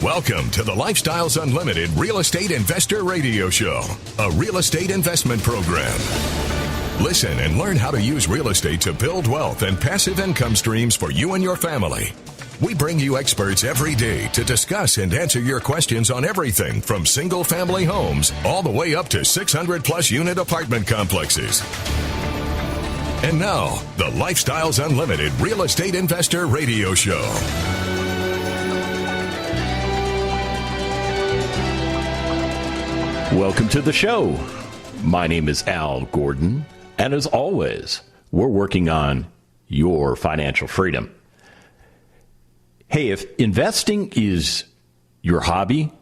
Welcome to the Lifestyles Unlimited Real Estate Investor Radio Show, a real estate investment program. Listen and learn how to use real estate to build wealth and passive income streams for you and your family. We bring you experts every day to discuss and answer your questions on everything from single-family homes all the way up to 600-plus unit apartment complexes. And now, the Lifestyles Unlimited Real Estate Investor Radio Show. Welcome to the show. My name is Al Gordon, and as always, we're working on your financial freedom. Hey, if investing is your hobby,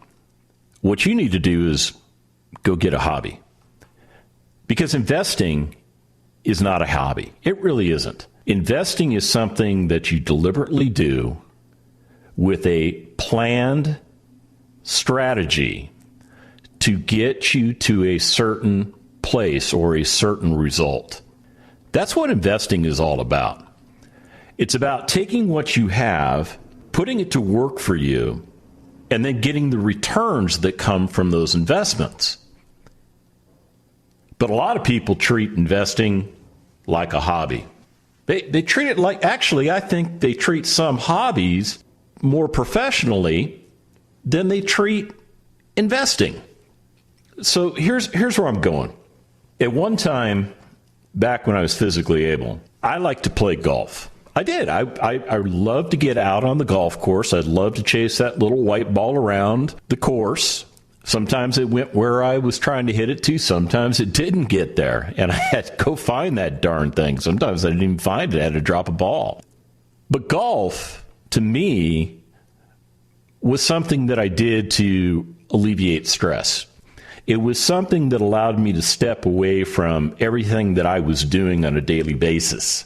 what you need to do is go get a hobby. Because investing is not a hobby. It really isn't. Investing is something that you deliberately do with a planned strategy to get you to a certain place or a certain result. That's what investing is all about. It's about taking what you have, putting it to work for you, and then getting the returns that come from those investments. But a lot of people treat investing like a hobby. They treat it like, actually, I think they treat some hobbies more professionally than they treat investing. So here's where I'm going. At one time, back when I was physically able, I liked to play golf. I did. I loved to get out on the golf course. I'd love to chase that little white ball around the course. Sometimes it went where I was trying to hit it to. Sometimes it didn't get there, and I had to go find that darn thing. Sometimes I didn't even find it. I had to drop a ball. But golf, to me, was something that I did to alleviate stress. It was something that allowed me to step away from everything that I was doing on a daily basis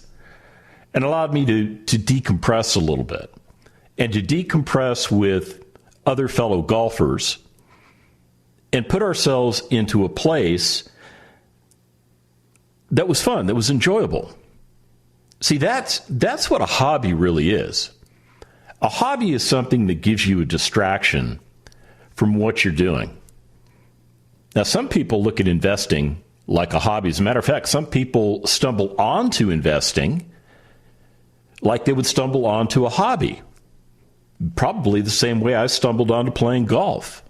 and allowed me to decompress a little bit and to decompress with other fellow golfers and put ourselves into a place that was fun, that was enjoyable. See, that's what a hobby really is. A hobby is something that gives you a distraction from what you're doing. Now, some people look at investing like a hobby. As a matter of fact, some people stumble onto investing like they would stumble onto a hobby. Probably the same way I stumbled onto playing golf.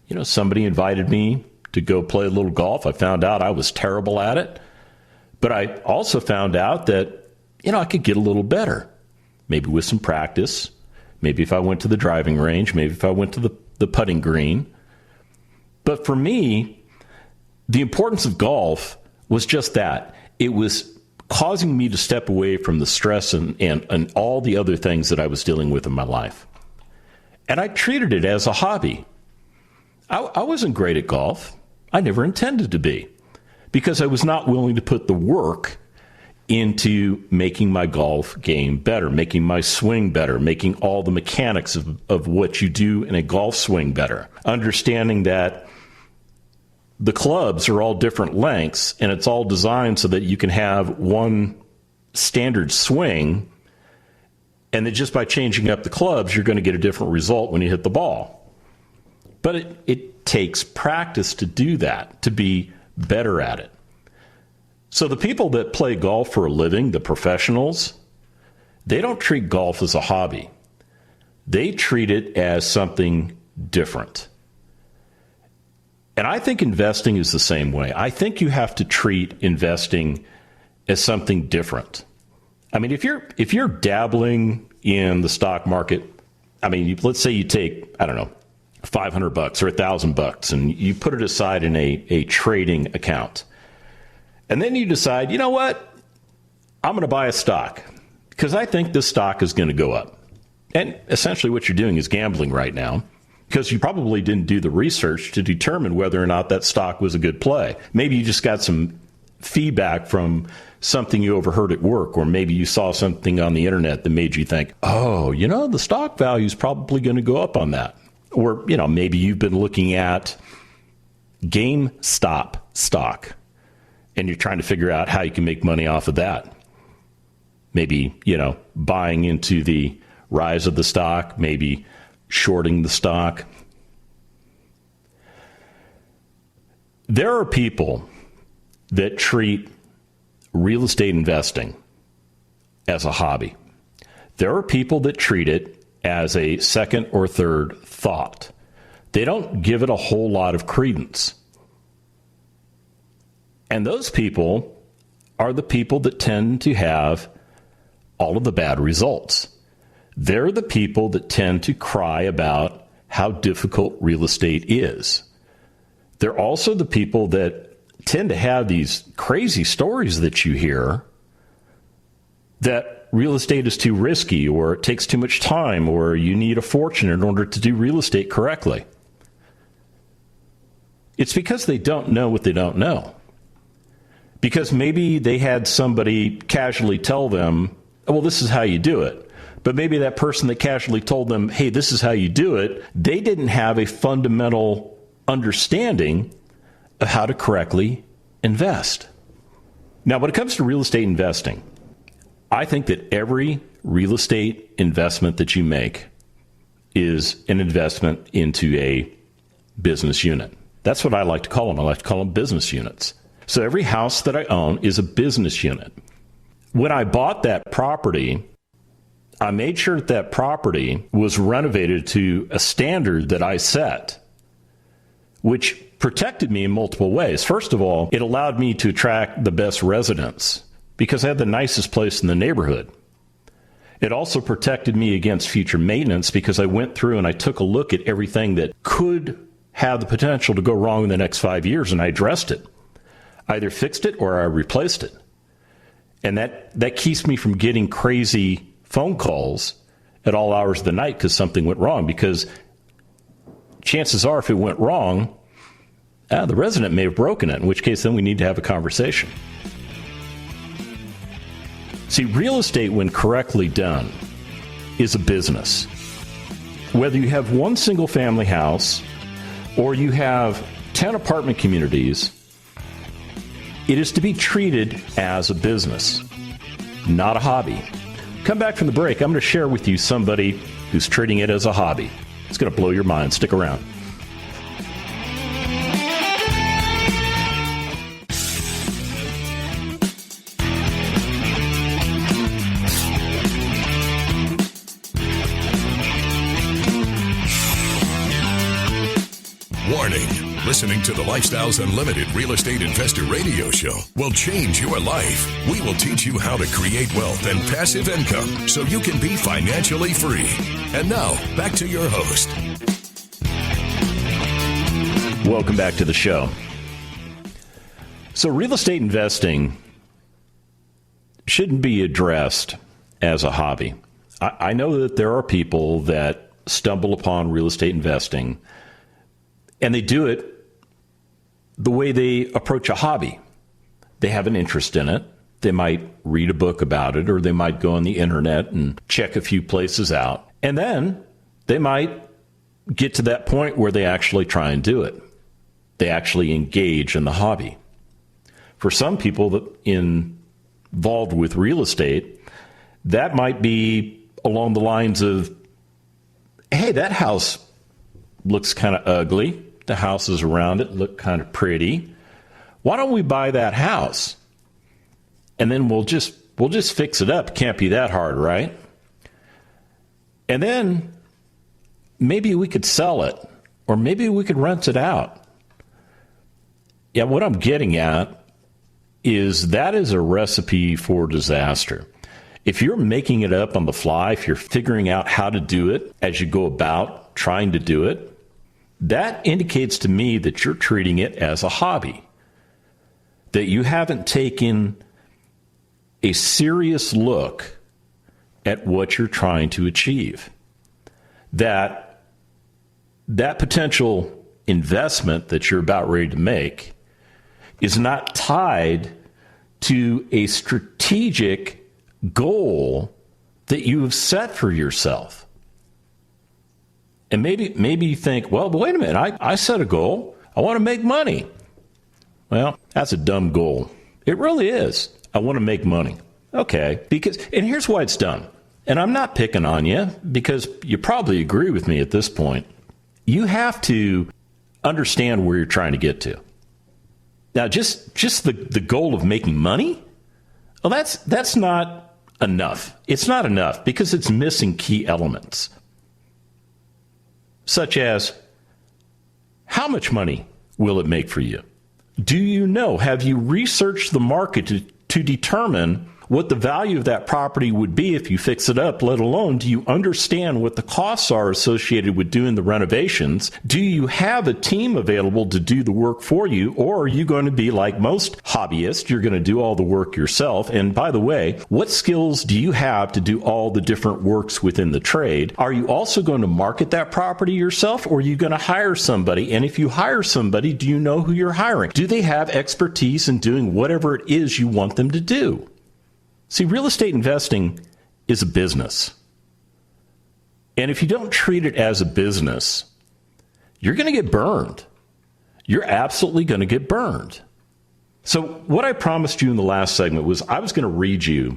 You know, somebody invited me to go play a little golf. I found out I was terrible at it. But I also found out that, I could get a little better. Maybe with some practice. Maybe if I went to the driving range. Maybe if I went to the putting green. But for me, the importance of golf was just that. It was causing me to step away from the stress and all the other things that I was dealing with in my life. And I treated it as a hobby. I wasn't great at golf. I never intended to be, because I was not willing to put the work into making my golf game better, making my swing better, making all the mechanics of what you do in a golf swing better. Understanding that the clubs are all different lengths, and it's all designed so that you can have one standard swing, and that just by changing up the clubs, you're going to get a different result when you hit the ball. But it takes practice to do that, to be better at it. So the people that play golf for a living, the professionals, they don't treat golf as a hobby. They treat it as something different. And I think investing is the same way. I think you have to treat investing as something different. I mean, if you're dabbling in the stock market, let's say you take, $500 or $1,000 and you put it aside in a trading account. And then you decide, you know what? I'm going to buy a stock because I think this stock is going to go up. And essentially what you're doing is gambling right now, because you probably didn't do the research to determine whether or not that stock was a good play. Maybe you just got some feedback from something you overheard at work, or maybe you saw something on the internet that made you think, the stock value is probably going to go up on that. Or, maybe you've been looking at GameStop stock and you're trying to figure out how you can make money off of that. Maybe, buying into the rise of the stock, maybe shorting the stock. There are people that treat real estate investing as a hobby. There are people that treat it as a second or third thought. They don't give it a whole lot of credence. And those people are the people that tend to have all of the bad results. They're the people that tend to cry about how difficult real estate is. They're also the people that tend to have these crazy stories that you hear that real estate is too risky, or it takes too much time, or you need a fortune in order to do real estate correctly. It's because they don't know what they don't know. Because maybe they had somebody casually tell them, well, this is how you do it. But maybe that person that casually told them, hey, this is how you do it, they didn't have a fundamental understanding of how to correctly invest. Now, when it comes to real estate investing, I think that every real estate investment that you make is an investment into a business unit. That's what I like to call them. I like to call them business units. So every house that I own is a business unit. When I bought that property, I made sure that property was renovated to a standard that I set, which protected me in multiple ways. First of all, it allowed me to attract the best residents because I had the nicest place in the neighborhood. It also protected me against future maintenance because I went through and I took a look at everything that could have the potential to go wrong in the next 5 years, and I addressed it. I either fixed it or I replaced it. And that keeps me from getting crazy phone calls at all hours of the night because something went wrong. Because chances are, if it went wrong, the resident may have broken it, in which case then we need to have a conversation. See, real estate, when correctly done, is a business. Whether you have one single family house or you have 10 apartment communities, it is to be treated as a business, not a hobby. Come back from the break. I'm going to share with you somebody who's treating it as a hobby. It's going to blow your mind. Stick around. Warning. Listening to the Lifestyles Unlimited Real Estate Investor Radio Show will change your life. We will teach you how to create wealth and passive income so you can be financially free. And now, back to your host. Welcome back to the show. So real estate investing shouldn't be addressed as a hobby. I know that there are people that stumble upon real estate investing and they do it the way they approach a hobby. They have an interest in it. They might read a book about it, or they might go on the internet and check a few places out. And then they might get to that point where they actually try and do it. They actually engage in the hobby. For some people that involved with real estate, that might be along the lines of, hey, that house looks kind of ugly. The houses around it look kind of pretty. Why don't we buy that house? And then we'll just fix it up. Can't be that hard, right? And then maybe we could sell it, or maybe we could rent it out. Yeah, what I'm getting at is that is a recipe for disaster. If you're making it up on the fly, if you're figuring out how to do it as you go about trying to do it, that indicates to me that you're treating it as a hobby, that you haven't taken a serious look at what you're trying to achieve, that potential investment that you're about ready to make is not tied to a strategic goal that you have set for yourself. And maybe you think, well, but wait a minute, I set a goal. I want to make money. Well, that's a dumb goal. It really is. I want to make money. Okay, and here's why it's dumb. and I'm not picking on you because you probably agree with me at this point, you have to understand where you're trying to get to. Now, just the goal of making money, well, that's not enough. It's not enough because it's missing key elements, such as how much money will it make for you? Do you know? Have you researched the market to determine what the value of that property would be if you fix it up, let alone do you understand what the costs are associated with doing the renovations? Do you have a team available to do the work for you, or are you going to be like most hobbyists? You're going to do all the work yourself. And by the way, what skills do you have to do all the different works within the trade? Are you also going to market that property yourself, or are you going to hire somebody? And if you hire somebody, do you know who you're hiring? Do they have expertise in doing whatever it is you want them to do? See, real estate investing is a business. And if you don't treat it as a business, you're going to get burned. You're absolutely going to get burned. So what I promised you in the last segment was I was going to read you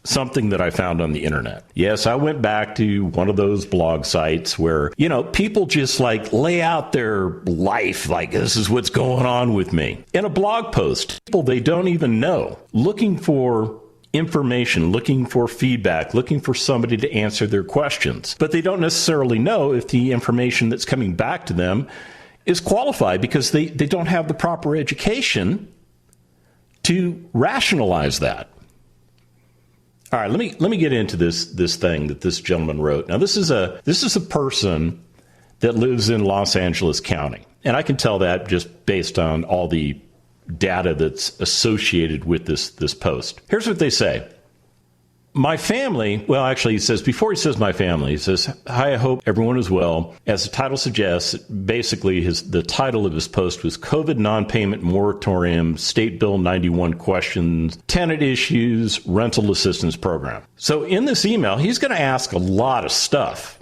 something that I found on the internet. Yes, I went back to one of those blog sites where, people just like lay out their life like this is what's going on with me. In a blog post, people they don't even know, looking for information, looking for feedback, looking for somebody to answer their questions. But they don't necessarily know if the information that's coming back to them is qualified because they don't have the proper education to rationalize that. All right, let me get into this thing that this gentleman wrote. Now, this is a person that lives in Los Angeles County, and I can tell that just based on all the data that's associated with this post. Here's what they say. My family, well, actually, he says, before he says my family, he says, hi, I hope everyone is well. As the title suggests, basically the title of his post was COVID Non-Payment Moratorium, State Bill 91 Questions, Tenant Issues, Rental Assistance Program. So in this email, he's going to ask a lot of stuff.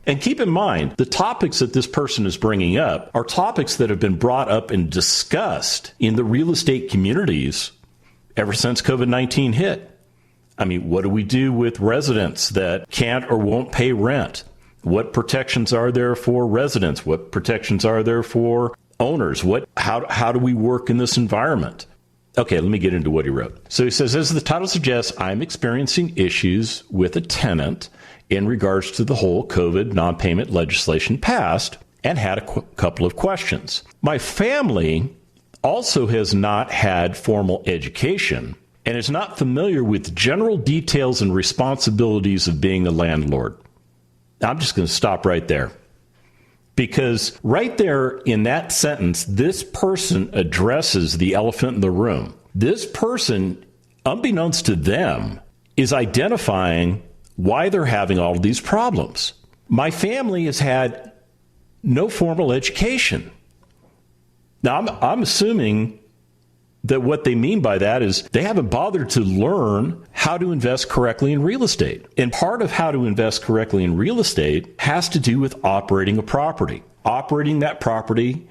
And keep in mind, the topics that this person is bringing up are topics that have been brought up and discussed in the real estate communities ever since COVID-19 hit. I mean, what do we do with residents that can't or won't pay rent? What protections are there for residents? What protections are there for owners? How do we work in this environment? Okay, let me get into what he wrote. So he says, as the title suggests, I'm experiencing issues with a tenant in regards to the whole COVID non-payment legislation passed and had a couple of questions. My family also has not had formal education and is not familiar with general details and responsibilities of being a landlord. I'm just going to stop right there. Because right there in that sentence, this person addresses the elephant in the room. This person, unbeknownst to them, is identifying why they're having all of these problems. My family has had no formal education. Now, I'm assuming that what they mean by that is they haven't bothered to learn how to invest correctly in real estate. And part of how to invest correctly in real estate has to do with operating a property, operating that property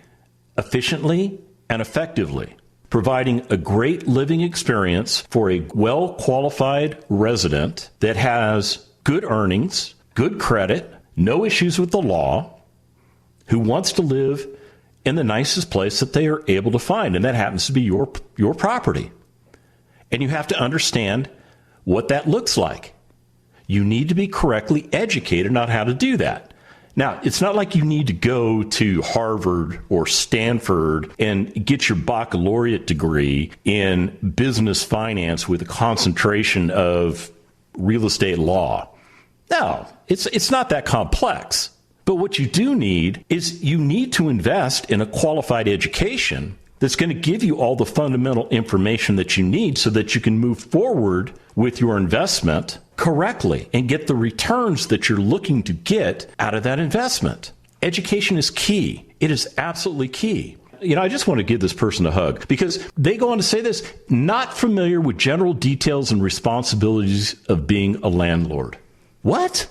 efficiently and effectively, providing a great living experience for a well-qualified resident that has good earnings, good credit, no issues with the law, who wants to live in the nicest place that they are able to find, and that happens to be your property. And you have to understand what that looks like. You need to be correctly educated on how to do that. Now, it's not like you need to go to Harvard or Stanford and get your baccalaureate degree in business finance with a concentration of real estate law. No, it's not that complex. But what you do need is you need to invest in a qualified education that's going to give you all the fundamental information that you need so that you can move forward with your investment correctly and get the returns that you're looking to get out of that investment. Education is key. It is absolutely key. I just want to give this person a hug because they go on to say this, not familiar with general details and responsibilities of being a landlord. What?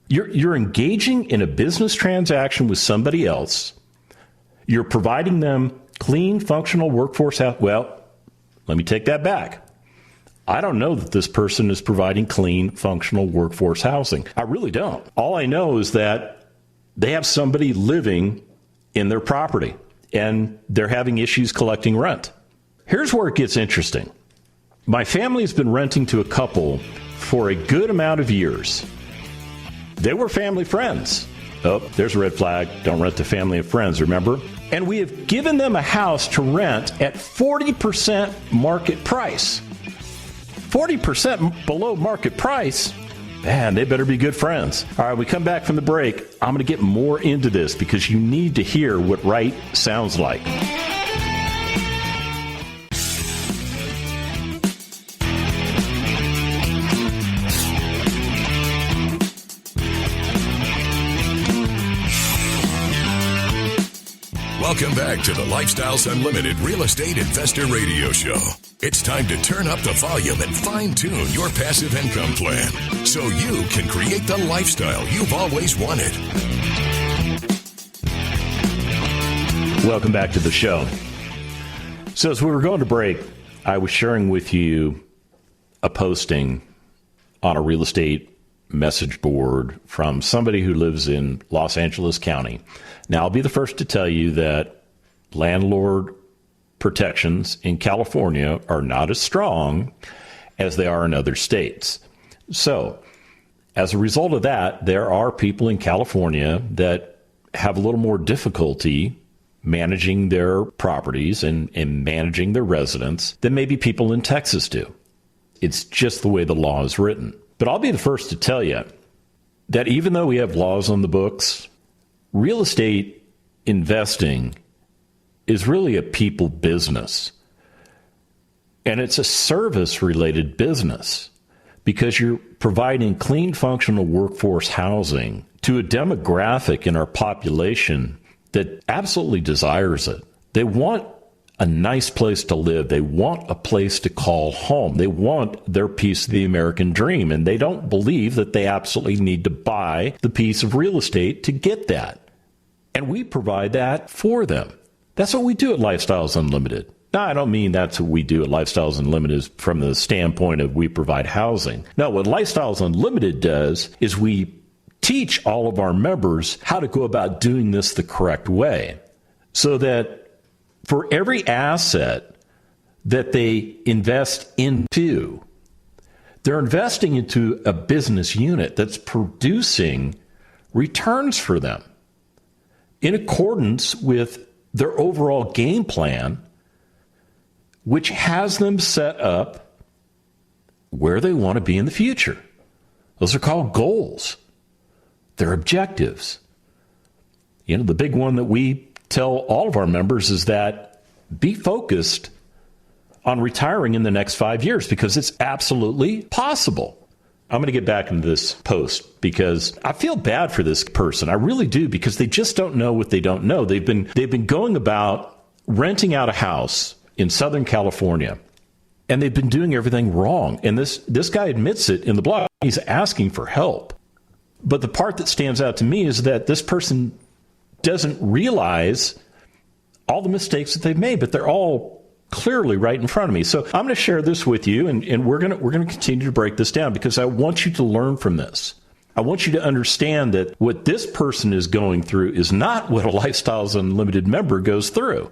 You're engaging in a business transaction with somebody else. You're providing them clean, functional workforce. Well, let me take that back. I don't know that this person is providing clean, functional workforce housing. I really don't. All I know is that they have somebody living in their property and they're having issues collecting rent. Here's where it gets interesting. My family's been renting to a couple for a good amount of years. They were family friends. Oh, there's a red flag. Don't rent to family and friends, remember? And we have given them a house to rent at 40% market price. 40% below market price? Man, they better be good friends. All right, we come back from the break. I'm going to get more into this because you need to hear what right sounds like. Welcome back to the Lifestyles Unlimited Real Estate Investor Radio Show. It's time to turn up the volume and fine-tune your passive income plan so you can create the lifestyle you've always wanted. Welcome back to the show. So as we were going to break, I was sharing with you a posting on a real estate message board from somebody who lives in Los Angeles County. Now, I'll be the first to tell you that landlord protections in California are not as strong as they are in other states. So, as a result of that, there are people in California that have a little more difficulty managing their properties and managing their residents than maybe people in Texas do. It's just the way the law is written. But I'll be the first to tell you that even though we have laws on the books, real estate investing is really a people business. And it's a service-related business because you're providing clean, functional workforce housing to a demographic in our population that absolutely desires it. They want a nice place to live. They want a place to call home. They want their piece of the American dream, and they don't believe that they absolutely need to buy the piece of real estate to get that. And we provide that for them. That's what we do at Lifestyles Unlimited. Now, I don't mean that's what we do at Lifestyles Unlimited from the standpoint of we provide housing. No, what Lifestyles Unlimited does is we teach all of our members how to go about doing this the correct way so that for every asset that they invest into, they're investing into a business unit that's producing returns for them in accordance with their overall game plan, which has them set up where they want to be in the future. Those are called goals. They're objectives. You know, the big one that we tell all of our members is that be focused on retiring in the next 5 years because it's absolutely possible. I'm going to get back into this post because I feel bad for this person. I really do, because they just don't know what they don't know. They've been going about renting out a house in Southern California, and they've been doing everything wrong. And this guy admits it in the blog. He's asking for help. But the part that stands out to me is that this person doesn't realize all the mistakes that they've made, but they're all clearly right in front of me. So I'm going to share this with you, and we're going to continue to break this down because I want you to learn from this. I want you to understand that what this person is going through is not what a Lifestyles Unlimited member goes through.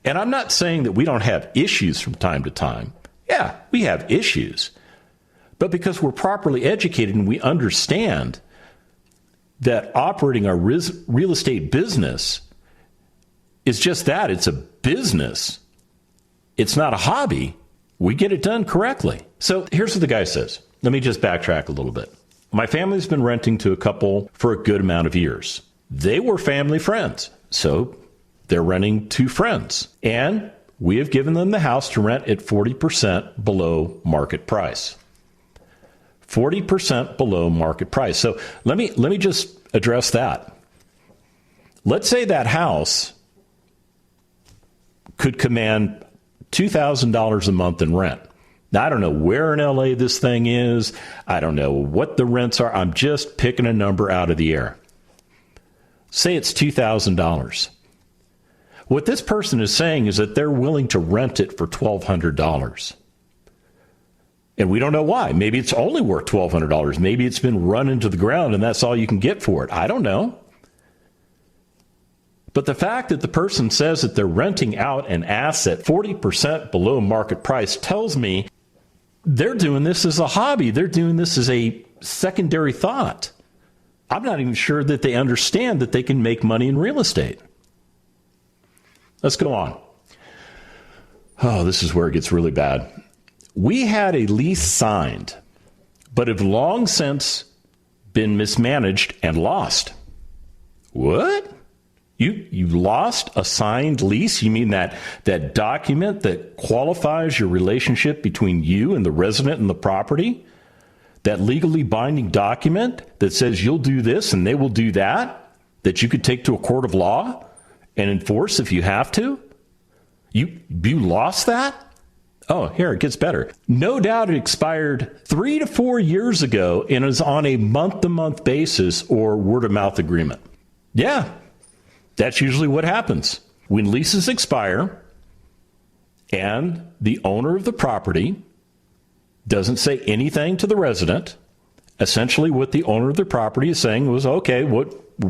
And I'm not saying that we don't have issues from time to time. Yeah, we have issues. But because we're properly educated and we understand that operating our real estate business is just that. It's a business. It's not a hobby. We get it done correctly. So here's what the guy says. Let me just backtrack a little bit. My family's been renting to a couple for a good amount of years. They were family friends, so they're renting to friends. And we have given them the house to rent at 40% below market price. 40% below market price. So let me just address that. Let's say that house could command $2,000 a month in rent. Now, I don't know where in LA this thing is. I don't know what the rents are. I'm just picking a number out of the air. Say it's $2,000. What this person is saying is that they're willing to rent it for $1,200. And we don't know why. Maybe it's only worth $1,200. Maybe it's been run into the ground and that's all you can get for it. I don't know. But the fact that the person says that they're renting out an asset 40% below market price tells me they're doing this as a hobby. They're doing this as a secondary thought. I'm not even sure that they understand that they can make money in real estate. Let's go on. Oh, this is where it gets really bad. We had a lease signed, but have long since been mismanaged and lost. What? You lost a signed lease? You mean that document that qualifies your relationship between you and the resident and the property? That legally binding document that says you'll do this and they will do that you could take to a court of law and enforce if you have to? You lost that? Oh, here, it gets better. No doubt it expired 3 to 4 years ago and is on a month-to-month basis or word-of-mouth agreement. Yeah, that's usually what happens. When leases expire and the owner of the property doesn't say anything to the resident, essentially what the owner of the property is saying was, okay,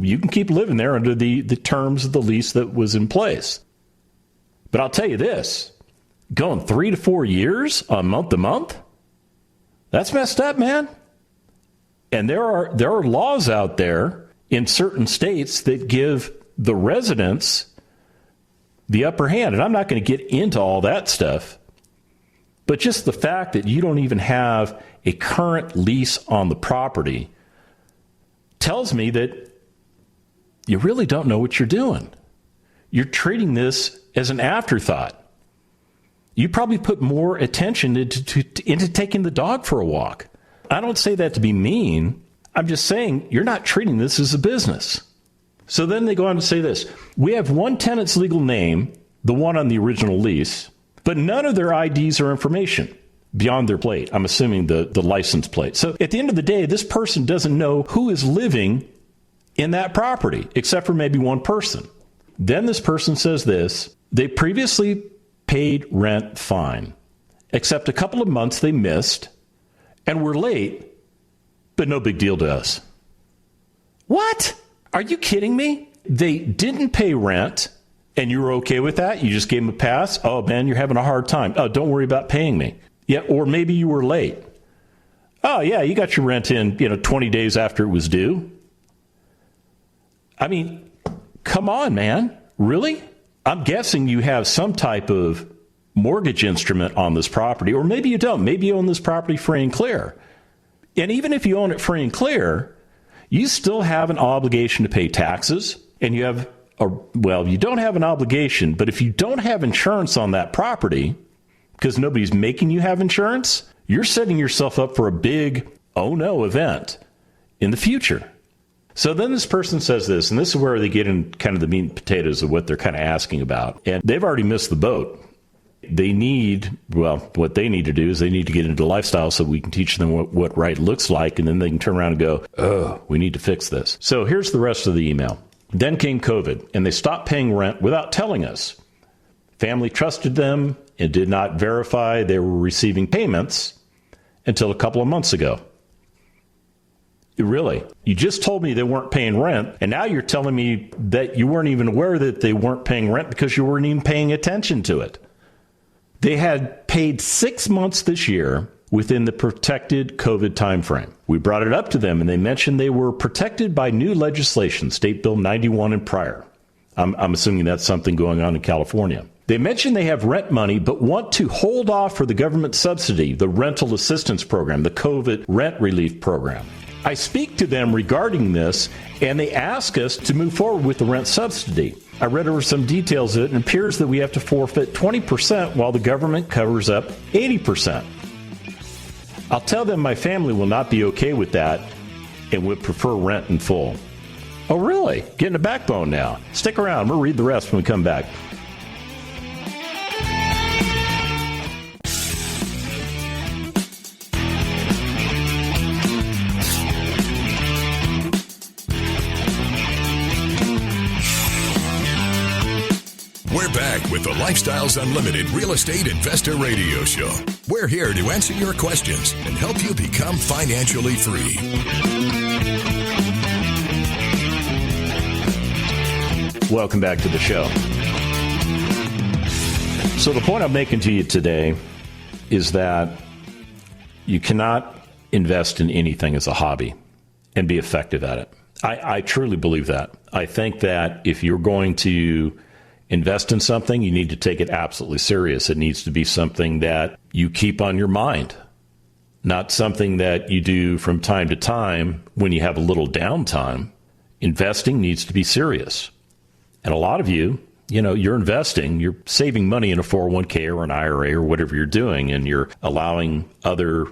you can keep living there under the terms of the lease that was in place. But I'll tell you this, going 3 to 4 years on month to month, that's messed up, man. And there are laws out there in certain states that give the residents the upper hand. And I'm not going to get into all that stuff. But just the fact that you don't even have a current lease on the property tells me that you really don't know what you're doing. You're treating this as an afterthought. You probably put more attention into taking the dog for a walk. I don't say that to be mean. I'm just saying you're not treating this as a business. So then they go on to say this. We have one tenant's legal name, the one on the original lease, but none of their IDs or information beyond their plate. I'm assuming the license plate. So at the end of the day, this person doesn't know who is living in that property, except for maybe one person. Then this person says this. They previously paid rent fine, except a couple of months they missed and were late, but no big deal to us. What? Are you kidding me? They didn't pay rent and you were okay with that? You just gave them a pass? Oh, man, you're having a hard time. Oh, don't worry about paying me. Yeah, or maybe you were late. Oh, yeah, you got your rent in, 20 days after it was due. I mean, come on, man. Really? I'm guessing you have some type of mortgage instrument on this property, or maybe you don't. Maybe you own this property free and clear. And even if you own it free and clear, you still have an obligation to pay taxes, and you have you don't have an obligation, but if you don't have insurance on that property, because nobody's making you have insurance, you're setting yourself up for a big, oh no event in the future. So then this person says this, and this is where they get in kind of the meat and potatoes of what they're kind of asking about. And they've already missed the boat. They need, what they need to do is they need to get into lifestyle so we can teach them what right looks like, and then they can turn around and go, oh, we need to fix this. So here's the rest of the email. Then came COVID, and they stopped paying rent without telling us. Family trusted them and did not verify they were receiving payments until a couple of months ago. Really? You just told me they weren't paying rent, and now you're telling me that you weren't even aware that they weren't paying rent because you weren't even paying attention to it. They had paid 6 months this year within the protected COVID timeframe. We brought it up to them, and they mentioned they were protected by new legislation, State Bill 91 and prior. I'm assuming that's something going on in California. They mentioned they have rent money, but want to hold off for the government subsidy, the rental assistance program, the COVID rent relief program. I speak to them regarding this, and they ask us to move forward with the rent subsidy. I read over some details of it, and it appears that we have to forfeit 20% while the government covers up 80%. I'll tell them my family will not be okay with that and would prefer rent in full. Oh, really? Getting a backbone now. Stick around. We'll read the rest when we come back. We're back back with the Lifestyles Unlimited Real Estate Investor Radio Show. We're here to answer your questions and help you become financially free. Welcome back to the show. So the point I'm making to you today is that you cannot invest in anything as a hobby and be effective at it. I truly believe that. I think that if you're going to invest in something, you need to take it absolutely serious. It needs to be something that you keep on your mind, not something that you do from time to time when you have a little downtime. Investing needs to be serious. And a lot of you, you're investing, you're saving money in a 401k or an IRA or whatever you're doing, and you're allowing other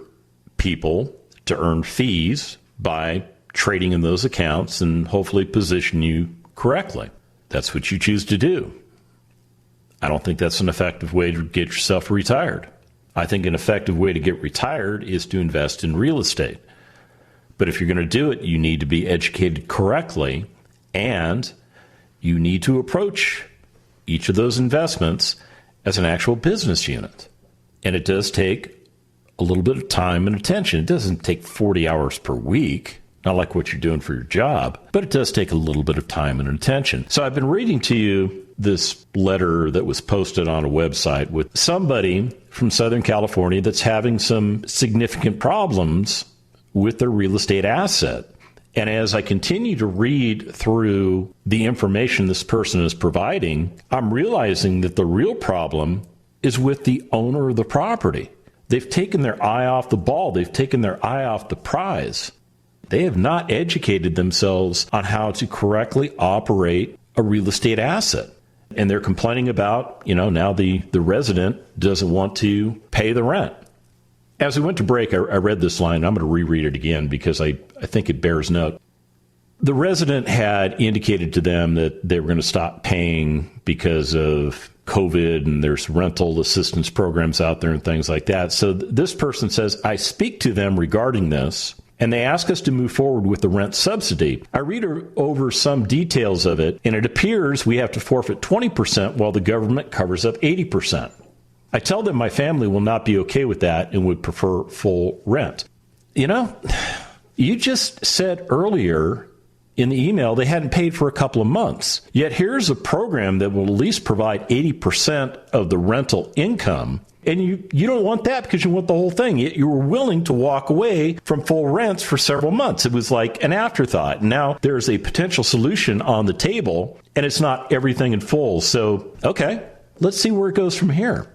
people to earn fees by trading in those accounts and hopefully position you correctly. That's what you choose to do. I don't think that's an effective way to get yourself retired. I think an effective way to get retired is to invest in real estate. But if you're going to do it, you need to be educated correctly, and you need to approach each of those investments as an actual business unit. And it does take a little bit of time and attention. It doesn't take 40 hours per week, not like what you're doing for your job, but it does take a little bit of time and attention. So I've been reading to you this letter that was posted on a website with somebody from Southern California that's having some significant problems with their real estate asset. And as I continue to read through the information this person is providing, I'm realizing that the real problem is with the owner of the property. They've taken their eye off the ball. They've taken their eye off the prize. They have not educated themselves on how to correctly operate a real estate asset. And they're complaining about, now the resident doesn't want to pay the rent. As we went to break, I read this line. I'm going to reread it again because I think it bears note. The resident had indicated to them that they were going to stop paying because of COVID, and there's rental assistance programs out there and things like that. So this person says, I speak to them regarding this, and they ask us to move forward with the rent subsidy. I read over some details of it, and it appears we have to forfeit 20% while the government covers up 80%. I tell them my family will not be okay with that and would prefer full rent. You just said earlier in the email they hadn't paid for a couple of months. Yet here's a program that will at least provide 80% of the rental income. And you don't want that because you want the whole thing. Yet you were willing to walk away from full rents for several months. It was like an afterthought. Now there's a potential solution on the table, and it's not everything in full. So, okay, let's see where it goes from here.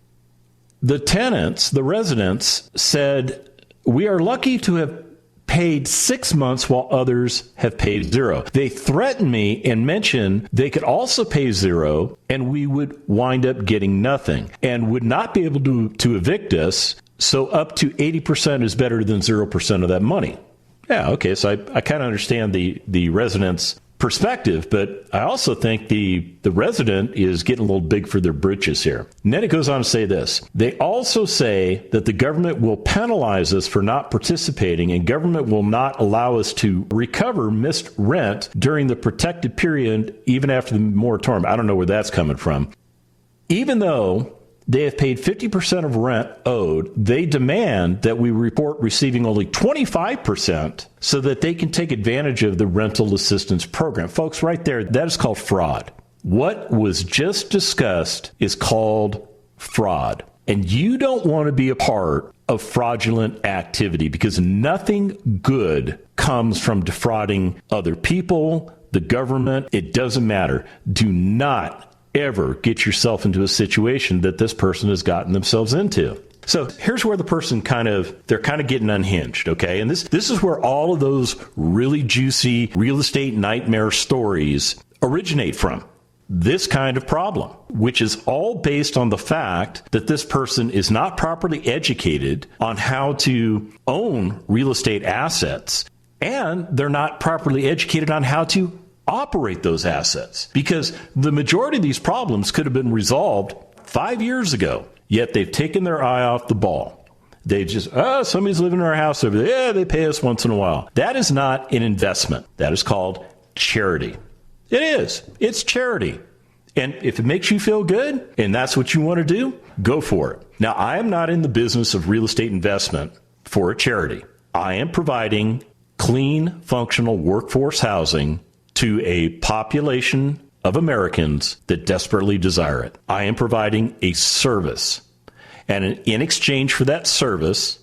The tenants, the residents, said, we are lucky to have paid 6 months while others have paid zero. They threatened me and mentioned they could also pay zero and we would wind up getting nothing and would not be able to evict us. So up to 80% is better than 0% of that money. Yeah, okay, so I kind of understand the residents' perspective, but I also think the resident is getting a little big for their britches here. And then it goes on to say this. They also say that the government will penalize us for not participating, and government will not allow us to recover missed rent during the protected period, even after the moratorium. I don't know where that's coming from. Even though they have paid 50% of rent owed, they demand that we report receiving only 25% so that they can take advantage of the rental assistance program. Folks, right there, that is called fraud. What was just discussed is called fraud. And you don't want to be a part of fraudulent activity because nothing good comes from defrauding other people, the government. It doesn't matter. Do not ever get yourself into a situation that this person has gotten themselves into. So here's where the person they're kind of getting unhinged, okay? And this is where all of those really juicy real estate nightmare stories originate from. This kind of problem, which is all based on the fact that this person is not properly educated on how to own real estate assets, and they're not properly educated on how to operate those assets, because the majority of these problems could have been resolved 5 years ago, yet they've taken their eye off the ball. They just, somebody's living in our house over there. Yeah, they pay us once in a while. That is not an investment. That is called charity. It is. It's charity. And if it makes you feel good and that's what you want to do, go for it. Now, I am not in the business of real estate investment for a charity. I am providing clean, functional workforce housing to a population of Americans that desperately desire it. I am providing a service. And in exchange for that service,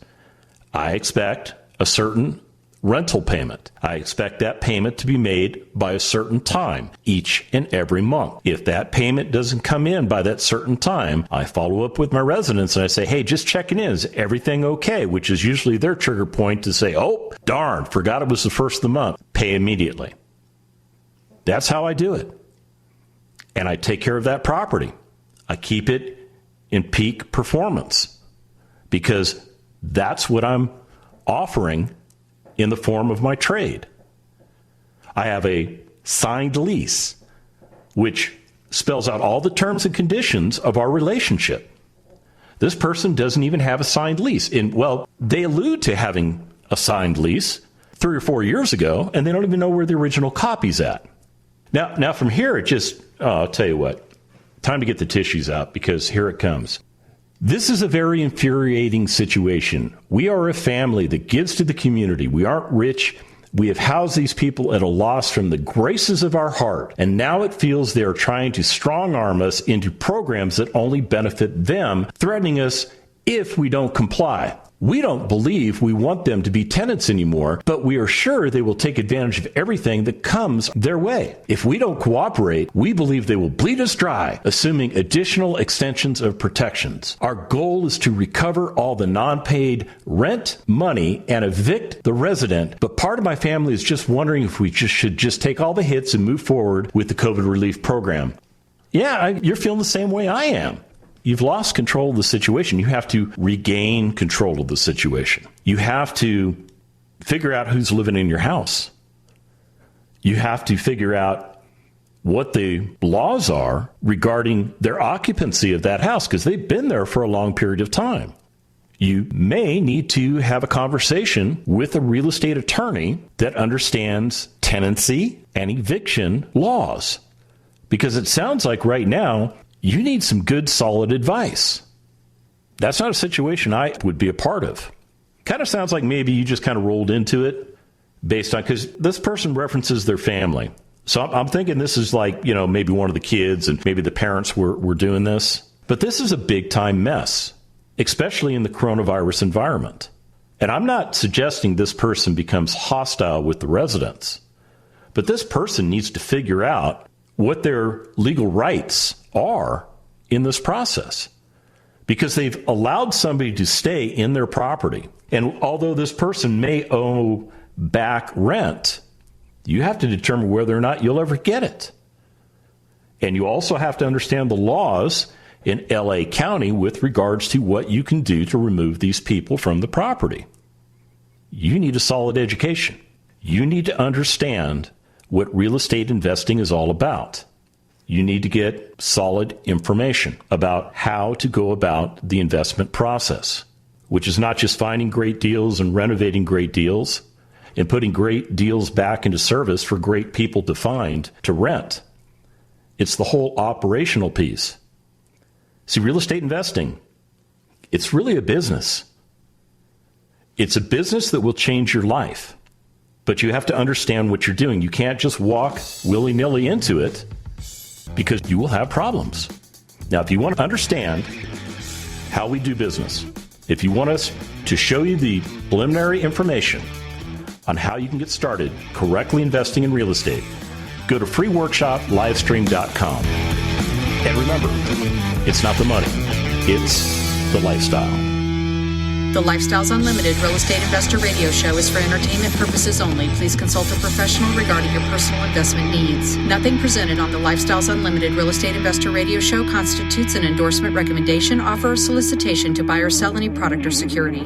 I expect a certain rental payment. I expect that payment to be made by a certain time each and every month. If that payment doesn't come in by that certain time, I follow up with my residents and I say, hey, just checking in. Is everything okay? Which is usually their trigger point to say, oh, darn, forgot it was the first of the month. Pay immediately. That's how I do it. And I take care of that property. I keep it in peak performance because that's what I'm offering in the form of my trade. I have a signed lease, which spells out all the terms and conditions of our relationship. This person doesn't even have a signed lease. Well, they allude to having a signed lease 3 or 4 years ago, and they don't even know where the original copy's at. Now from here, I'll tell you what, time to get the tissues out because here it comes. This is a very infuriating situation. We are a family that gives to the community. We aren't rich. We have housed these people at a loss from the graces of our heart. And now it feels they are trying to strong arm us into programs that only benefit them, threatening us if we don't comply. We don't believe we want them to be tenants anymore, but we are sure they will take advantage of everything that comes their way. If we don't cooperate, we believe they will bleed us dry, assuming additional extensions of protections. Our goal is to recover all the non-paid rent money and evict the resident, but part of my family is just wondering if we should just take all the hits and move forward with the COVID relief program. Yeah, you're feeling the same way I am. You've lost control of the situation. You have to regain control of the situation. You have to figure out who's living in your house. You have to figure out what the laws are regarding their occupancy of that house because they've been there for a long period of time. You may need to have a conversation with a real estate attorney that understands tenancy and eviction laws because it sounds like right now you need some good, solid advice. That's not a situation I would be a part of. Kind of sounds like maybe you just kind of rolled into it based on, because this person references their family. So I'm thinking this is like, maybe one of the kids and maybe the parents were doing this. But this is a big time mess, especially in the coronavirus environment. And I'm not suggesting this person becomes hostile with the residents, but this person needs to figure out what their legal rights are in this process because they've allowed somebody to stay in their property. And although this person may owe back rent, you have to determine whether or not you'll ever get it. And you also have to understand the laws in LA County with regards to what you can do to remove these people from the property. You need a solid education. You need to understand what real estate investing is all about. You need to get solid information about how to go about the investment process, which is not just finding great deals and renovating great deals and putting great deals back into service for great people to find to rent. It's the whole operational piece. See, real estate investing, it's really a business. It's a business that will change your life, but you have to understand what you're doing. You can't just walk willy-nilly into it, because you will have problems. Now, if you want to understand how we do business, if you want us to show you the preliminary information on how you can get started correctly investing in real estate, go to freeworkshoplivestream.com. And remember, it's not the money, it's the lifestyle. The Lifestyles Unlimited Real Estate Investor Radio Show is for entertainment purposes only. Please consult a professional regarding your personal investment needs. Nothing presented on the Lifestyles Unlimited Real Estate Investor Radio Show constitutes an endorsement, recommendation, offer, or solicitation to buy or sell any product or security.